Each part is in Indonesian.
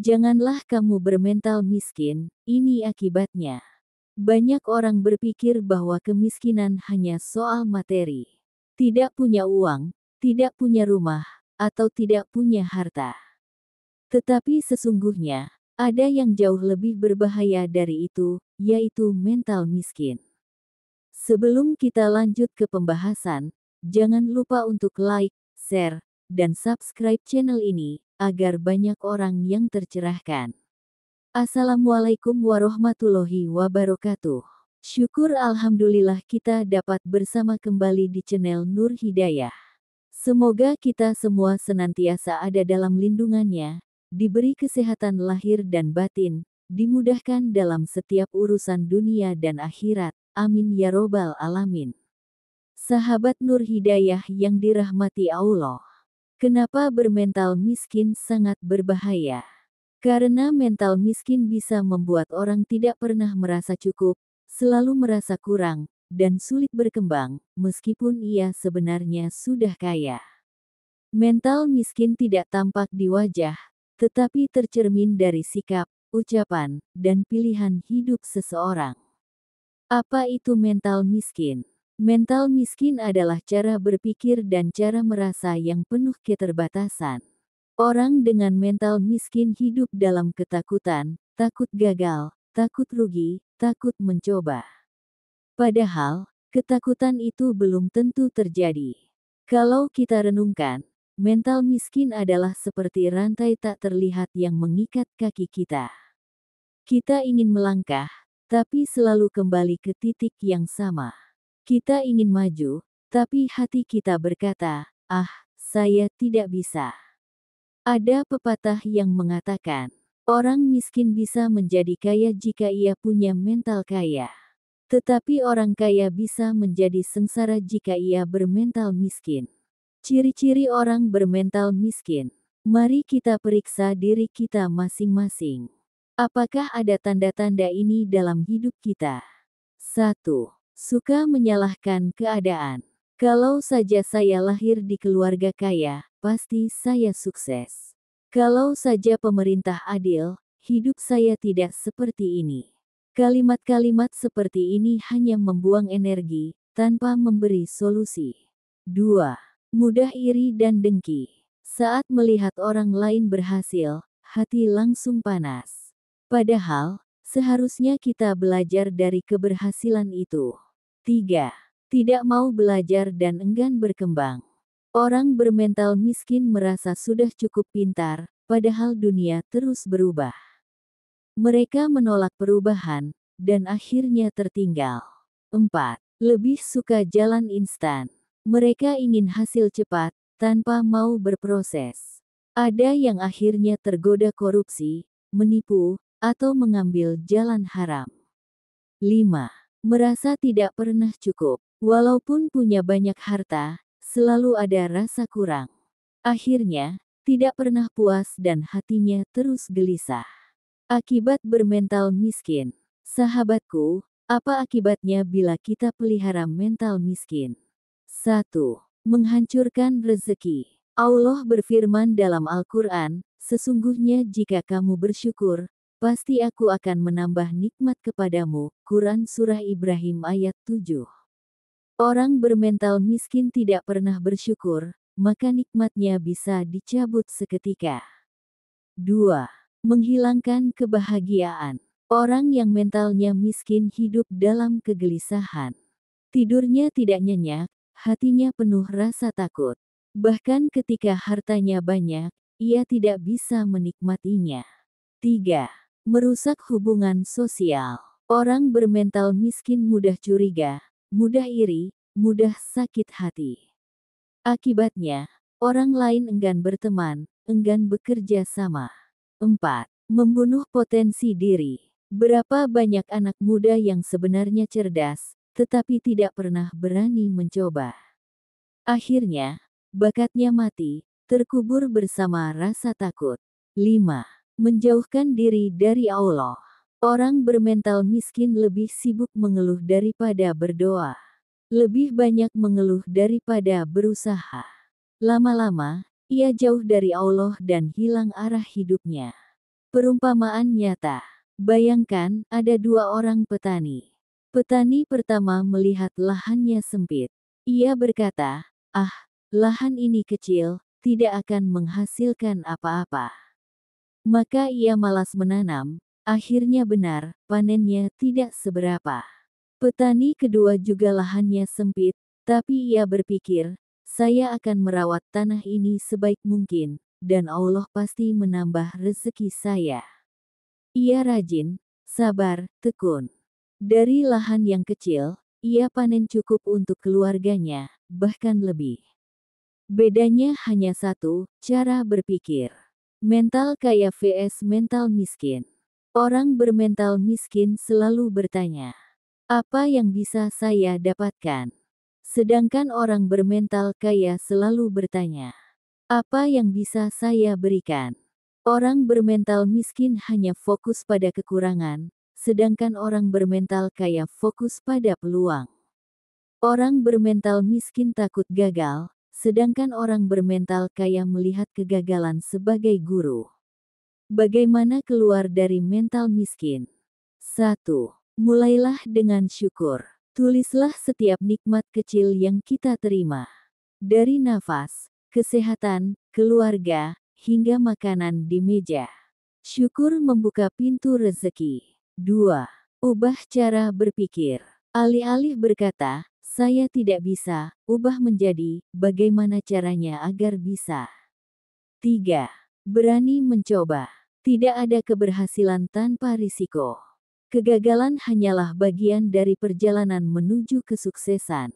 Janganlah kamu bermental miskin, ini akibatnya. Banyak orang berpikir bahwa kemiskinan hanya soal materi. Tidak punya uang, tidak punya rumah, atau tidak punya harta. Tetapi sesungguhnya, ada yang jauh lebih berbahaya dari itu, yaitu mental miskin. Sebelum kita lanjut ke pembahasan, jangan lupa untuk like, share, dan subscribe channel ini, agar banyak orang yang tercerahkan. Assalamualaikum warahmatullahi wabarakatuh. Syukur alhamdulillah kita dapat bersama kembali di channel Nur Hidayah. Semoga kita semua senantiasa ada dalam lindungannya, diberi kesehatan lahir dan batin, dimudahkan dalam setiap urusan dunia dan akhirat. Amin ya robbal alamin. Sahabat Nur Hidayah yang dirahmati Allah. Kenapa bermental miskin sangat berbahaya? Karena mental miskin bisa membuat orang tidak pernah merasa cukup, selalu merasa kurang, dan sulit berkembang, meskipun ia sebenarnya sudah kaya. Mental miskin tidak tampak di wajah, tetapi tercermin dari sikap, ucapan, dan pilihan hidup seseorang. Apa itu mental miskin? Mental miskin adalah cara berpikir dan cara merasa yang penuh keterbatasan. Orang dengan mental miskin hidup dalam ketakutan, takut gagal, takut rugi, takut mencoba. Padahal, ketakutan itu belum tentu terjadi. Kalau kita renungkan, mental miskin adalah seperti rantai tak terlihat yang mengikat kaki kita. Kita ingin melangkah, tapi selalu kembali ke titik yang sama. Kita ingin maju, tapi hati kita berkata, saya tidak bisa. Ada pepatah yang mengatakan, orang miskin bisa menjadi kaya jika ia punya mental kaya. Tetapi orang kaya bisa menjadi sengsara jika ia bermental miskin. Ciri-ciri orang bermental miskin. Mari kita periksa diri kita masing-masing. Apakah ada tanda-tanda ini dalam hidup kita? 1. Suka menyalahkan keadaan. Kalau saja saya lahir di keluarga kaya, pasti saya sukses. Kalau saja pemerintah adil, hidup saya tidak seperti ini. Kalimat-kalimat seperti ini hanya membuang energi, tanpa memberi solusi. 2. Mudah iri dan dengki. Saat melihat orang lain berhasil, hati langsung panas. Padahal, seharusnya kita belajar dari keberhasilan itu. 3. Tidak mau belajar dan enggan berkembang. Orang bermental miskin merasa sudah cukup pintar, padahal dunia terus berubah. Mereka menolak perubahan, dan akhirnya tertinggal. 4. Lebih suka jalan instan. Mereka ingin hasil cepat, tanpa mau berproses. Ada yang akhirnya tergoda korupsi, menipu, atau mengambil jalan haram. 5. Merasa tidak pernah cukup. Walaupun punya banyak harta, selalu ada rasa kurang. Akhirnya, tidak pernah puas dan hatinya terus gelisah. Akibat bermental miskin. Sahabatku, apa akibatnya bila kita pelihara mental miskin? 1. Menghancurkan rezeki. Allah berfirman dalam Al-Quran, sesungguhnya jika kamu bersyukur, pasti aku akan menambah nikmat kepadamu. Quran Surah Ibrahim ayat 7. Orang bermental miskin tidak pernah bersyukur, maka nikmatnya bisa dicabut seketika. 2. Menghilangkan kebahagiaan. Orang yang mentalnya miskin hidup dalam kegelisahan. Tidurnya tidak nyenyak, hatinya penuh rasa takut. Bahkan ketika hartanya banyak, ia tidak bisa menikmatinya. 3. Merusak hubungan sosial. Orang bermental miskin mudah curiga, mudah iri, mudah sakit hati. Akibatnya, orang lain enggan berteman, enggan bekerja sama. 4. Membunuh potensi diri. Berapa banyak anak muda yang sebenarnya cerdas, tetapi tidak pernah berani mencoba. Akhirnya, bakatnya mati, terkubur bersama rasa takut. 5. Menjauhkan diri dari Allah. Orang bermental miskin lebih sibuk mengeluh daripada berdoa. Lebih banyak mengeluh daripada berusaha. Lama-lama, ia jauh dari Allah dan hilang arah hidupnya. Perumpamaan nyata. Bayangkan, ada dua orang petani. Petani pertama melihat lahannya sempit. Ia berkata, "Ah, lahan ini kecil, tidak akan menghasilkan apa-apa." Maka ia malas menanam. Akhirnya benar, panennya tidak seberapa. Petani kedua juga lahannya sempit, tapi ia berpikir, "Saya akan merawat tanah ini sebaik mungkin, dan Allah pasti menambah rezeki saya." Ia rajin, sabar, tekun. Dari lahan yang kecil, ia panen cukup untuk keluarganya, bahkan lebih. Bedanya hanya satu, cara berpikir. Mental kaya vs mental miskin. Orang bermental miskin selalu bertanya, "Apa yang bisa saya dapatkan?" Sedangkan orang bermental kaya selalu bertanya, "Apa yang bisa saya berikan?" Orang bermental miskin hanya fokus pada kekurangan, sedangkan orang bermental kaya fokus pada peluang. Orang bermental miskin takut gagal, sedangkan orang bermental kaya melihat kegagalan sebagai guru. Bagaimana keluar dari mental miskin? 1. Mulailah dengan syukur. Tulislah setiap nikmat kecil yang kita terima. Dari nafas, kesehatan, keluarga, hingga makanan di meja. Syukur membuka pintu rezeki. 2. Ubah cara berpikir. Alih-alih berkata, "Saya tidak bisa," ubah menjadi, "Bagaimana caranya agar bisa?" 3. Berani mencoba. Tidak ada keberhasilan tanpa risiko. Kegagalan hanyalah bagian dari perjalanan menuju kesuksesan.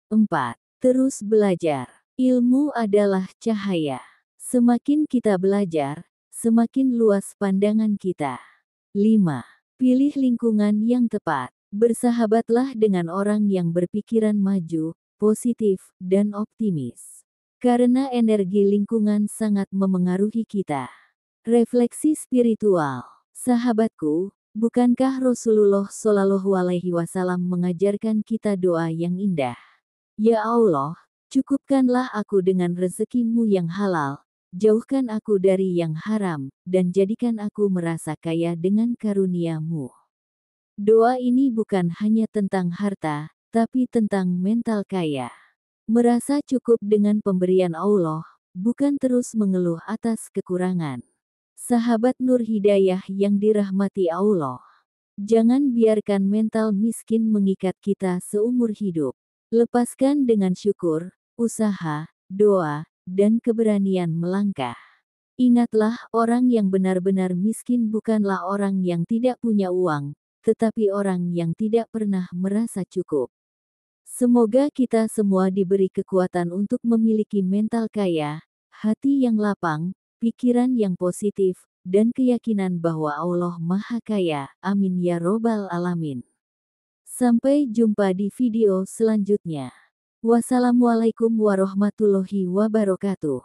4. Terus belajar. Ilmu adalah cahaya. Semakin kita belajar, semakin luas pandangan kita. 5. Pilih lingkungan yang tepat. Bersahabatlah dengan orang yang berpikiran maju, positif, dan optimis. Karena energi lingkungan sangat memengaruhi kita. Refleksi spiritual. Sahabatku, bukankah Rasulullah Shallallahu Alaihi Wasallam mengajarkan kita doa yang indah? "Ya Allah, cukupkanlah aku dengan rezekimu yang halal, jauhkan aku dari yang haram, dan jadikan aku merasa kaya dengan karunia-Mu." Doa ini bukan hanya tentang harta, tapi tentang mental kaya. Merasa cukup dengan pemberian Allah, bukan terus mengeluh atas kekurangan. Sahabat Nur Hidayah yang dirahmati Allah. Jangan biarkan mental miskin mengikat kita seumur hidup. Lepaskan dengan syukur, usaha, doa, dan keberanian melangkah. Ingatlah, orang yang benar-benar miskin bukanlah orang yang tidak punya uang, tetapi orang yang tidak pernah merasa cukup. Semoga kita semua diberi kekuatan untuk memiliki mental kaya, hati yang lapang, pikiran yang positif, dan keyakinan bahwa Allah Maha Kaya. Amin ya Robbal 'Alamin. Sampai jumpa di video selanjutnya. Wassalamualaikum warahmatullahi wabarakatuh.